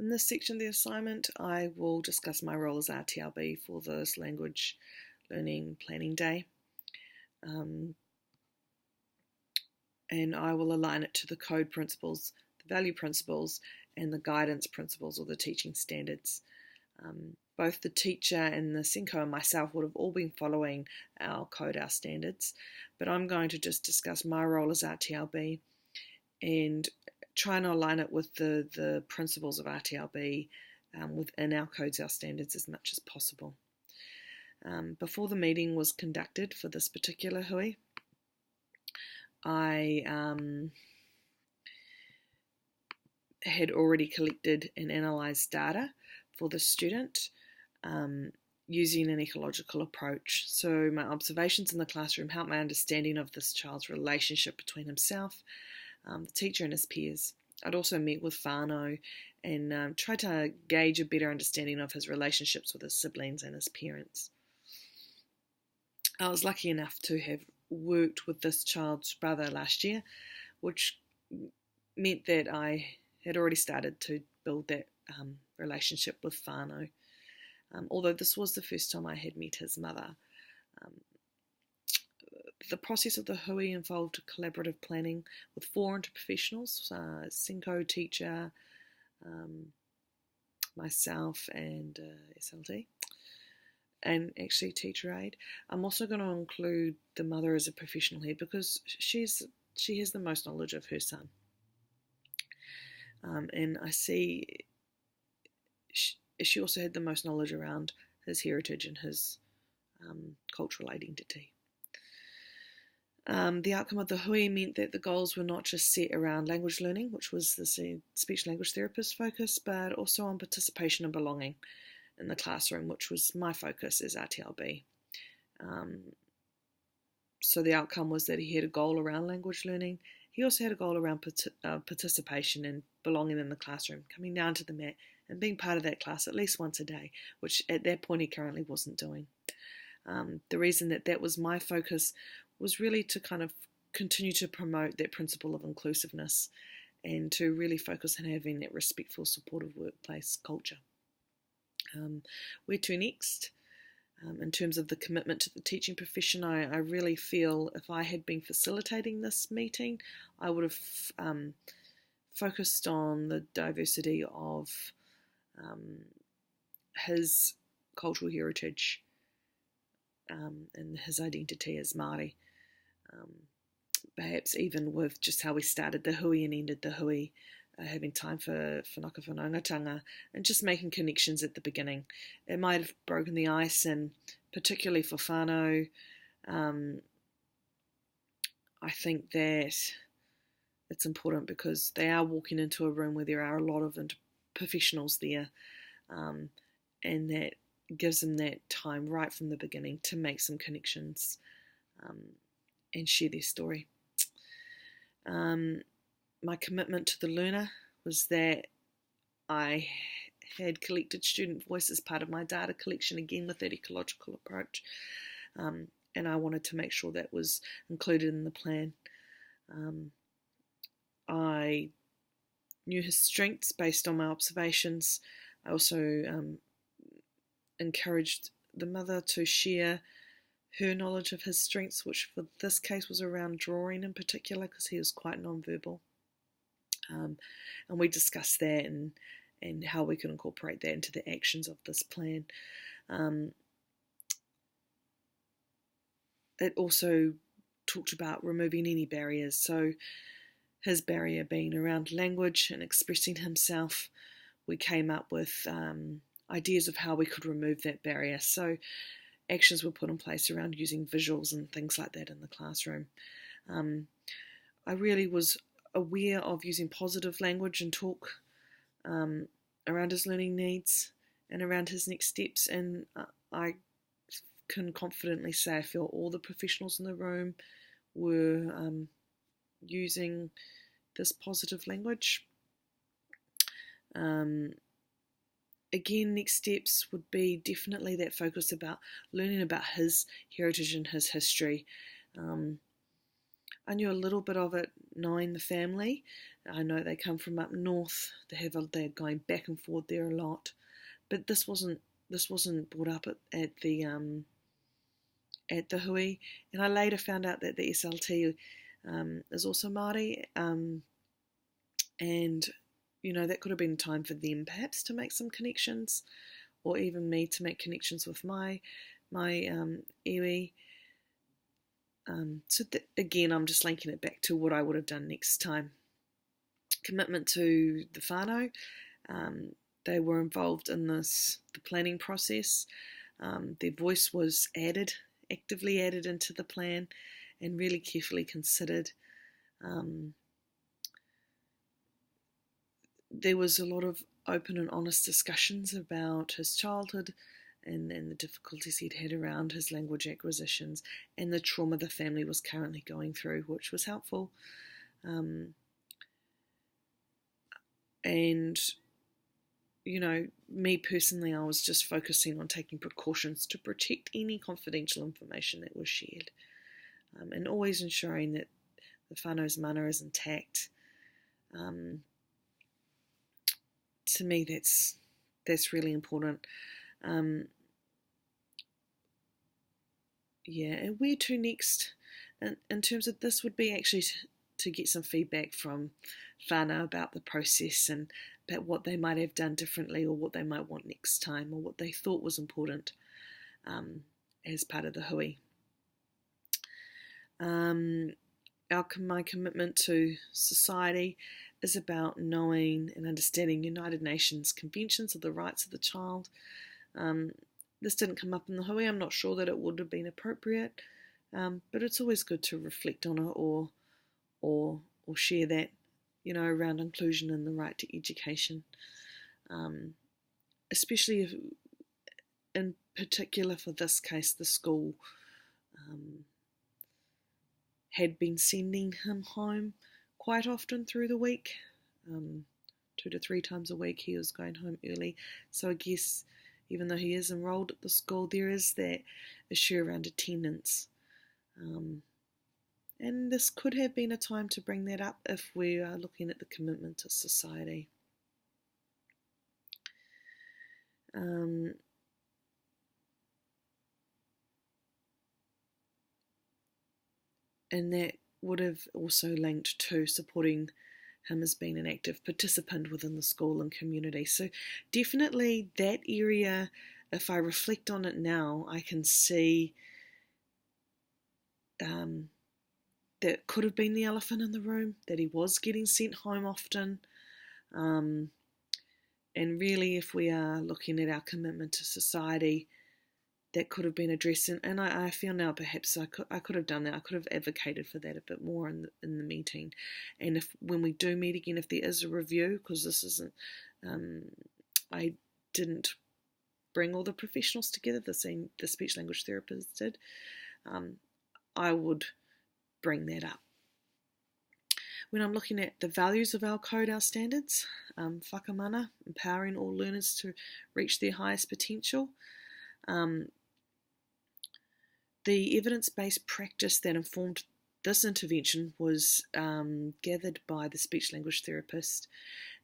In this section of the assignment, I will discuss my role as RTLB for this Language Learning Planning Day. And I will align it to the code principles, the value principles, and the guidance principles or the teaching standards. Both the teacher and the SENCO and myself would have all been following our code, our standards, but I'm going to just discuss my role as RTLB and try and align it with the principles of RTLB within our codes, our standards as much as possible. Before the meeting was conducted for this particular hui, I had already collected and analysed data for the student using an ecological approach. So my observations in the classroom helped my understanding of this child's relationship between himself, the teacher and his peers. I'd also meet with whānau and try to gauge a better understanding of his relationships with his siblings and his parents. I was lucky enough to have worked with this child's brother last year, which meant that I had already started to build that relationship with whānau. Although this was the first time I had met his mother. The process of the hui involved collaborative planning with 4 interprofessionals, SENCO teacher, myself and SLT, and actually teacher aide. I'm also going to include the mother as a professional here because she has the most knowledge of her son. And I see she also had the most knowledge around his heritage and his cultural identity. The outcome of the hui meant that the goals were not just set around language learning, which was the speech language therapist focus, but also on participation and belonging in the classroom, which was my focus as RTLB. So the outcome was that he had a goal around language learning. He also had a goal around participation and belonging in the classroom, coming down to the mat and being part of that class at least once a day, which at that point he currently wasn't doing. The reason that was my focus was really to kind of continue to promote that principle of inclusiveness and to really focus on having that respectful, supportive workplace culture. Where to next? In terms of the commitment to the teaching profession, I really feel if I had been facilitating this meeting, I would have focused on the diversity of his cultural heritage and his identity as Māori. Perhaps even with just how we started the hui and ended the hui, having time for whanaka whanaungatanga and just making connections at the beginning. It might have broken the ice, and particularly for whānau, I think that it's important because they are walking into a room where there are a lot of professionals there, and that gives them that time right from the beginning to make some connections and share their story. My commitment to the learner was that I had collected student voice as part of my data collection, again with that ecological approach, and I wanted to make sure that was included in the plan. I knew his strengths based on my observations. I also encouraged the mother to share her knowledge of his strengths, which for this case was around drawing in particular because he was quite non-verbal. And we discussed that and how we can incorporate that into the actions of this plan. It also talked about removing any barriers, so his barrier being around language and expressing himself. We came up with ideas of how we could remove that barrier, so actions were put in place around using visuals and things like that in the classroom. I really was aware of using positive language and talk around his learning needs and around his next steps, and I can confidently say I feel all the professionals in the room were using this positive language. Again, next steps would be definitely that focus about learning about his heritage and his history. I knew a little bit of it knowing the family. I know they come from up north. They're going back and forth there a lot, but this wasn't brought up at the hui. And I later found out that the SLT is also Māori, and that could have been time for them perhaps to make some connections, or even me to make connections with my iwi. So again, I'm just linking it back to what I would have done next time. Commitment to the whānau. They were involved in the planning process. Their voice was actively added into the plan, and really carefully considered. There was a lot of open and honest discussions about his childhood and the difficulties he'd had around his language acquisitions and the trauma the family was currently going through, which was helpful. And me personally, I was just focusing on taking precautions to protect any confidential information that was shared, and always ensuring that the whānau's mana is intact. To me, that's really important. And where to next in terms of this would be actually to get some feedback from whānau about the process and about what they might have done differently, or what they might want next time, or what they thought was important as part of the hui. My commitment to society is about knowing and understanding United Nations conventions of the rights of the child. This didn't come up in the hui. I'm not sure that it would have been appropriate, but it's always good to reflect on it or share that, around inclusion and the right to education, especially if, in particular for this case, the school had been sending him home quite often through the week. 2 to 3 times a week he was going home early. So I guess even though he is enrolled at the school, there is that issue around attendance. And this could have been a time to bring that up if we are looking at the commitment to society. And that would have also linked to supporting him as being an active participant within the school and community. So definitely that area, if I reflect on it now, I can see that could have been the elephant in the room, that he was getting sent home often. And really, if we are looking at our commitment to society, that could have been addressed. And I feel now perhaps I could have done that. I could have advocated for that a bit more in the meeting. And when we do meet again, if there is a review, because this isn't, I didn't bring all the professionals together, the speech language therapists did, I would bring that up. When I'm looking at the values of our code, our standards, whakamana, empowering all learners to reach their highest potential, the evidence-based practice that informed this intervention was gathered by the speech language therapist,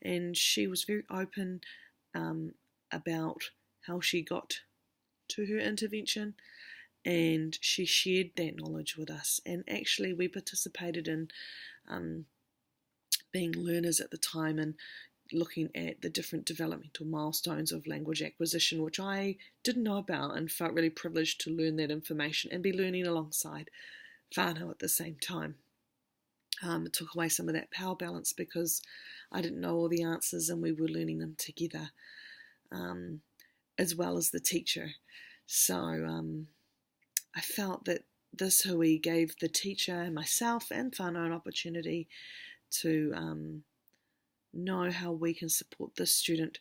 and she was very open about how she got to her intervention, and she shared that knowledge with us. And actually we participated in being learners at the time and looking at the different developmental milestones of language acquisition, which I didn't know about, and felt really privileged to learn that information and be learning alongside whānau at the same time. It took away some of that power balance because I didn't know all the answers and we were learning them together, as well as the teacher. So I felt that this hui gave the teacher, myself and whānau an opportunity to know how we can support this student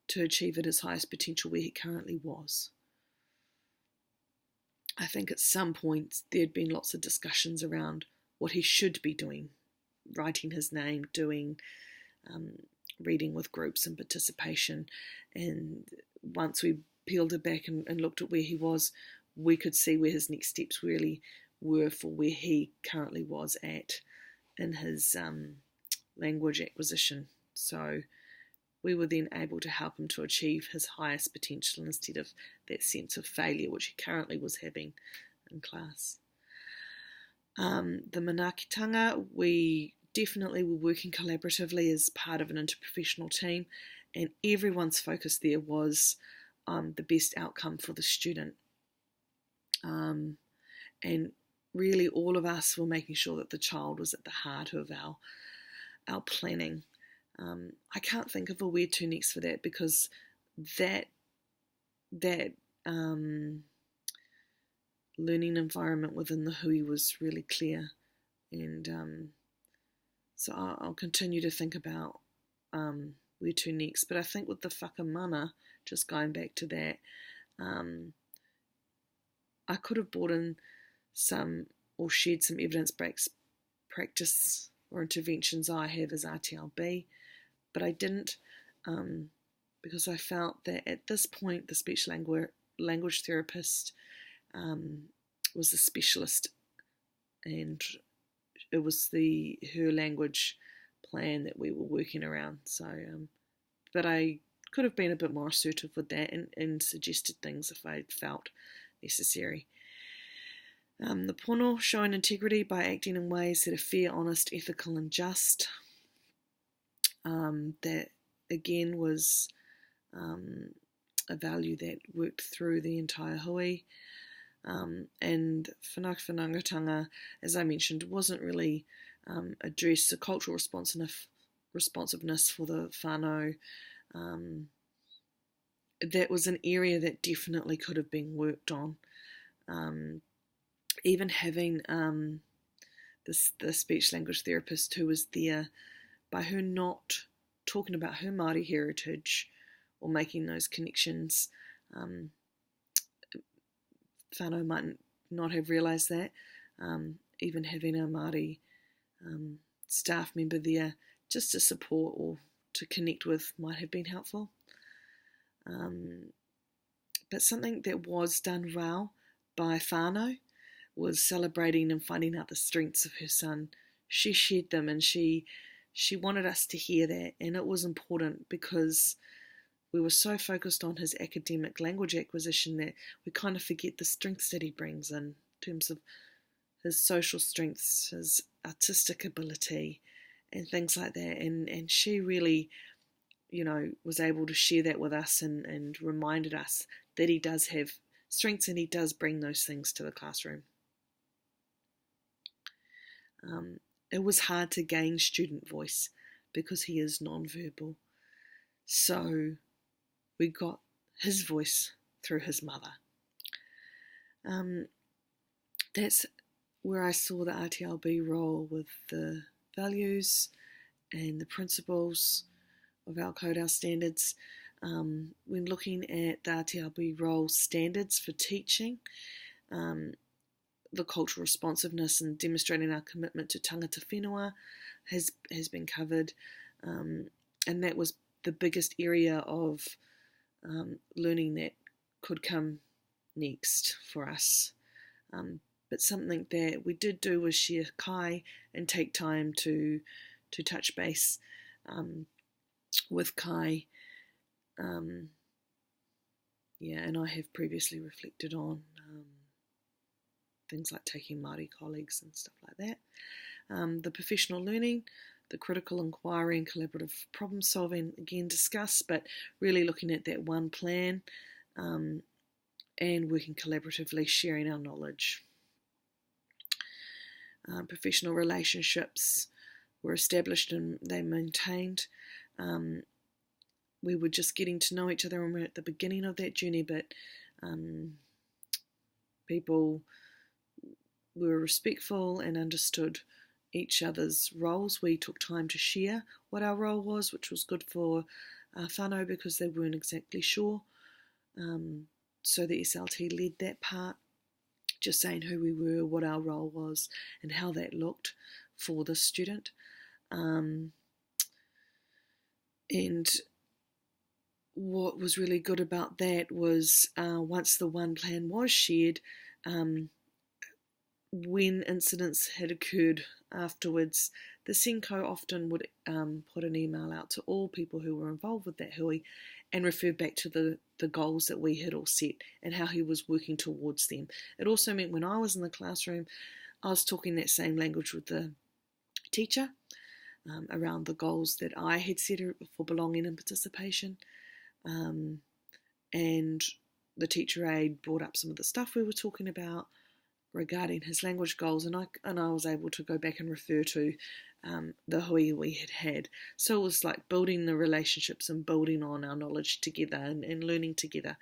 to achieve at his highest potential where he currently was. I think at some point there'd been lots of discussions around what he should be doing, writing his name, doing reading with groups and participation. And once we peeled it back and looked at where he was, we could see where his next steps really were for where he currently was at in his language acquisition. So we were then able to help him to achieve his highest potential instead of that sense of failure which he currently was having in class. The manaakitanga, we definitely were working collaboratively as part of an interprofessional team, and everyone's focus there was the best outcome for the student. And really all of us were making sure that the child was at the heart of our planning. I can't think of a word to next for that, because that learning environment within the hui was really clear, and so I'll continue to think about where to next. But I think with the whakamana, just going back to that, I could have brought in some or shared some evidence-based practice or interventions I have as RTLB, but I didn't, because I felt that at this point the speech language therapist was the specialist, and it was her language plan that we were working around. So, but I could have been a bit more assertive with that and suggested things if I felt necessary. The pono, showing integrity by acting in ways that are fair, honest, ethical and just. That again was a value that worked through the entire hui. And whanaungatanga, as I mentioned, wasn't really addressed. The cultural responsiveness for the whānau, that was an area that definitely could have been worked on. Even having the speech language therapist who was there, by her not talking about her Māori heritage or making those connections, whānau might not have realised that. Even having a Māori staff member there just to support or to connect with might have been helpful. But something that was done well by whānau was celebrating and finding out the strengths of her son. She shared them, and she wanted us to hear that, and it was important because we were so focused on his academic language acquisition that we kind of forget the strengths that he brings in terms of his social strengths, his artistic ability, and things like that. And she really, was able to share that with us and reminded us that he does have strengths and he does bring those things to the classroom. It was hard to gain student voice because he is non-verbal. So we got his voice through his mother. That's where I saw the RTLB role with the values and the principles of our code, our standards. When looking at the RTLB role standards for teaching, the cultural responsiveness and demonstrating our commitment to tangata whenua has been covered, and that was the biggest area of learning that could come next for us. But something that we did do was share kai and take time to touch base with kai. And I have previously reflected on things like taking Māori colleagues and stuff like that. The professional learning, the critical inquiry and collaborative problem solving, again discussed, but really looking at that one plan and working collaboratively, sharing our knowledge. Professional relationships were established and they maintained. We were just getting to know each other and we're at the beginning of that journey, but people were respectful and understood each other's roles. We took time to share what our role was, which was good for whānau because they weren't exactly sure. So the SLT led that part, just saying who we were, what our role was, and how that looked for the student. And what was really good about that was once the one plan was shared, when incidents had occurred afterwards, the SENCO often would put an email out to all people who were involved with that hui and refer back to the goals that we had all set and how he was working towards them. It also meant when I was in the classroom, I was talking that same language with the teacher around the goals that I had set for belonging and participation. And the teacher aide brought up some of the stuff we were talking about regarding his language goals, and I was able to go back and refer to the hui we had. So it was like building the relationships and building on our knowledge together and learning together.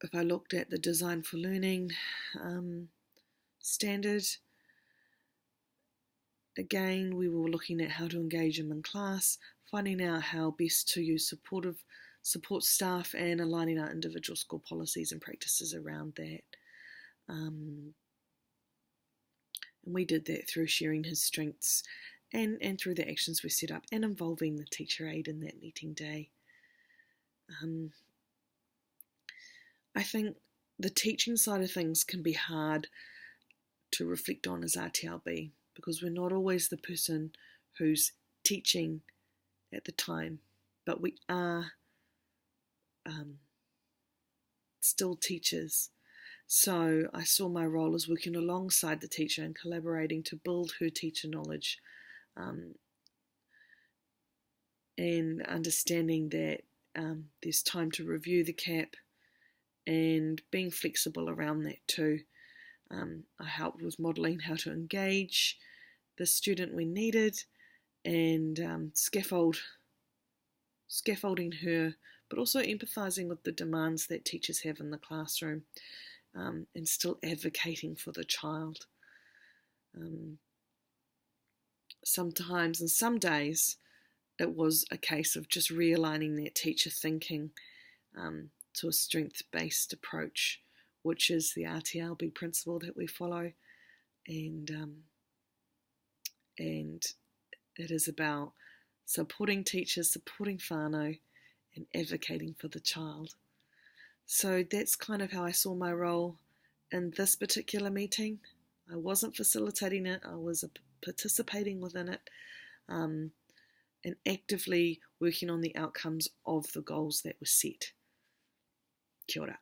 If I looked at the Design for Learning standard, again, we were looking at how to engage them in class, finding out how best to use support staff and aligning our individual school policies and practices around that. And we did that through sharing his strengths and through the actions we set up and involving the teacher aide in that meeting day. I think the teaching side of things can be hard to reflect on as RTLB because we're not always the person who's teaching at the time, but we are still teachers. So I saw my role as working alongside the teacher and collaborating to build her teacher knowledge and understanding that there's time to review the CAP and being flexible around that too. I helped with modelling how to engage the student when needed and scaffolding her, but also empathising with the demands that teachers have in the classroom and still advocating for the child. Sometimes, and some days, it was a case of just realigning that teacher thinking to a strength-based approach, which is the RTLB principle that we follow, and it is about supporting teachers, supporting whānau, and advocating for the child. So that's kind of how I saw my role in this particular meeting. I wasn't facilitating it, I was participating within it and actively working on the outcomes of the goals that were set. Kia ora.